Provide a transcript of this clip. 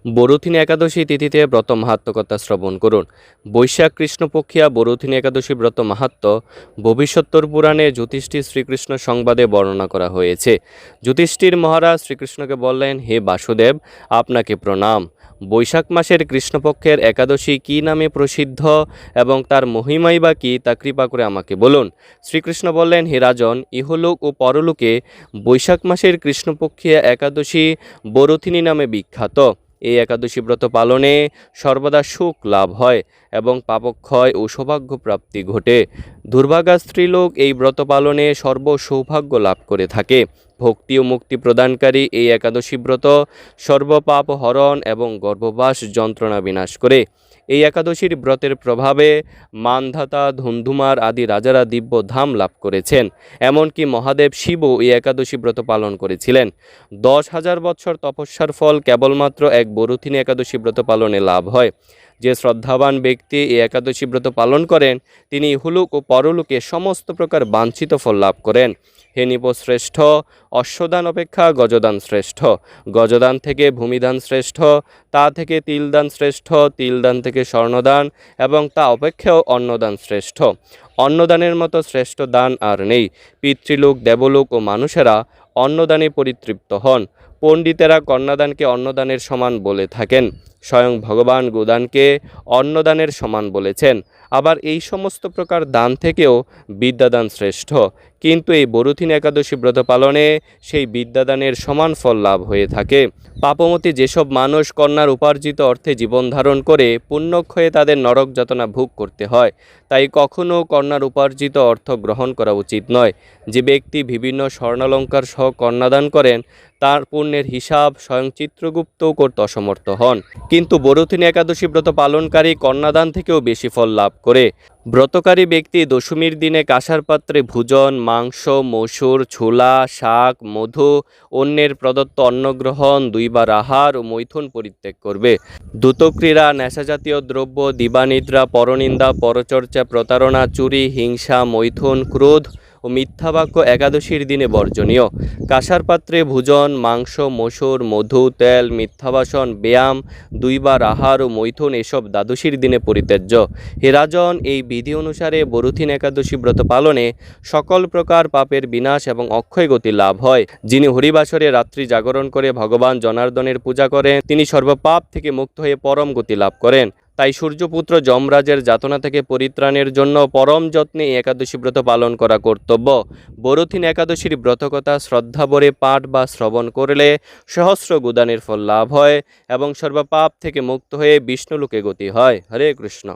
বরুথিনী একাদশী তিথিতে ব্রত মাহাত্ম্য কথা শ্রবণ করুন। বৈশাখ কৃষ্ণপক্ষিয়া বরুথিনী একাদশী ব্রত মাহাত্ম্য ভবিষ্যোত্তর পুরাণে যুধিষ্ঠির শ্রীকৃষ্ণ সংবাদে বর্ণনা করা হয়েছে। যুধিষ্ঠির মহারাজ শ্রীকৃষ্ণকে বললেন, হে বাসুদেব, আপনাকে প্রণাম। বৈশাখ মাসের কৃষ্ণপক্ষের একাদশী কী নামে প্রসিদ্ধ এবং তার মহিমাই বা কী, তা কৃপা করে আমাকে বলুন। শ্রীকৃষ্ণ বললেন, হে রাজন, ইহলোক ও পরলোকে বৈশাখ মাসের কৃষ্ণপক্ষিয়া একাদশী বরুথিনী নামে বিখ্যাত। এই একাদশী ব্রত পালনে সর্বদা সুখ লাভ হয় এবং পাপক্ষয় ও সৌভাগ্য প্রাপ্তি ঘটে। দুর্ভাগা স্ত্রীলোক এই ব্রত পালনে সর্বসৌভাগ্য লাভ করে থাকে। ভক্তি ও মুক্তি প্রদানকারী এই একাদশী ব্রত সর্বপাপ হরণ এবং গর্ভবাস যন্ত্রণা বিনাশ করে। এই একাদশীর ব্রতের প্রভাবে মানধাতা, ধুন্ধুমার আদি রাজারা দিব্য ধাম লাভ করেছেন। এমনকি মহাদেব শিবও এই একাদশী ব্রত পালন করেছিলেন। 10,000 বৎসর তপস্যার ফল কেবলমাত্র এক বরুথিনী একাদশী ব্রত পালনে লাভ হয়। যে শ্রদ্ধাবান ব্যক্তি এই একাদশী ব্রত পালন করেন, তিনি ইহলোক ও পরলোকে সমস্ত প্রকার বাঞ্ছিত ফল লাভ করেন। হে নৃপশ্রেষ্ঠ, অশ্বদান অপেক্ষা গজদান শ্রেষ্ঠ, গজদান থেকে ভূমিদান শ্রেষ্ঠ, তা থেকে তিলদান শ্রেষ্ঠ, তিলদান থেকে স্বর্ণদান এবং তা অপেক্ষাও অন্নদান শ্রেষ্ঠ। অন্নদানের মতো শ্রেষ্ঠ দান আর নেই। পিতৃলোক, দেবলোক ও মানুষেরা অন্নদানে পরিতৃপ্ত হন। পণ্ডিতেরা কন্যাদানকে অন্নদানের সমান বলে থাকেন। স্বয়ং ভগবান গোদানকে অন্নদানের সমান বলেছেন। আবার এই সমস্ত প্রকার দান থেকেও বিদ্যাদান শ্রেষ্ঠ। কিন্তু এই বরুথিনী একাদশী ব্রত পালনে সেই বিদ্যাদানের সমান ফল লাভ হয়ে থাকে। পাপমতী যেসব মানুষ কন্যার উপার্জিত অর্থে জীবন ধারণ করে পুণ্যক্ষয়ে তাদের নরক যাতনা ভোগ করতে হয়, তাই কখনও কন্যার উপার্জিত অর্থ গ্রহণ করা উচিত নয়। যে ব্যক্তি বিভিন্ন স্বর্ণালঙ্কার সহ কন্যাদান করেন, তার পুণ্যের হিসাব স্বয়ং চিত্রগুপ্তও করতে অসমর্থ হন। কিন্তু বরুথিনী একাদশী ব্রত পালনকারী কন্যাদান থেকেও বেশি ফল লাভ করে। ব্রতকারী ব্যক্তি দশমীর দিনে কাঁসার পাত্রে ভোজন, মাংস, মসুর, ছোলা, শাক, মধু, অন্যের প্রদত্ত অন্নগ্রহণ, 2 বার আহার ও মৈথুন পরিত্যাগ করবে। দ্রুতক্রীড়া, নেশাজাতীয় দ্রব্য, দিবানিদ্রা, পরনিন্দা, পরচর্চা, প্রতারণা, চুরি, হিংসা, মৈথুন, ক্রোধ ও মিথ্যাবাক্য একাদশীর দিনে বর্জনীয়। কাঁসার পাত্রে ভোজন, মাংস, মসুর, মধু, তেল, মিথ্যাবাসন, ব্যায়াম, 2 বার আহার ও মৈথুন এসব দ্বাদশীর দিনে পরিত্যাজ্য। হে রাজন, এই বিধি অনুসারে বরুথিনী একাদশী ব্রত পালনে সকল প্রকার পাপের বিনাশ এবং অক্ষয় গতি লাভ হয়। যিনি হরিবাসরে রাত্রি জাগরণ করে ভগবান জনার্দনের পূজা করেন, তিনি সর্বপাপ থেকে মুক্ত হয়ে পরম গতি লাভ করেন। তাই সূর্যপুত্র যমরাজের যাতনা থেকে পরিত্রাণের জন্য পরম যত্নে এই একাদশী ব্রত পালন করা কর্তব্য। বরুথিনী একাদশীর ব্রতকথা শ্রদ্ধাভরে পাঠ বা শ্রবণ করলে সহস্র গুদানের ফল লাভ হয় এবং সর্বপাপ থেকে মুক্ত হয়ে বিষ্ণুলোকে গতি হয়। হরে কৃষ্ণ।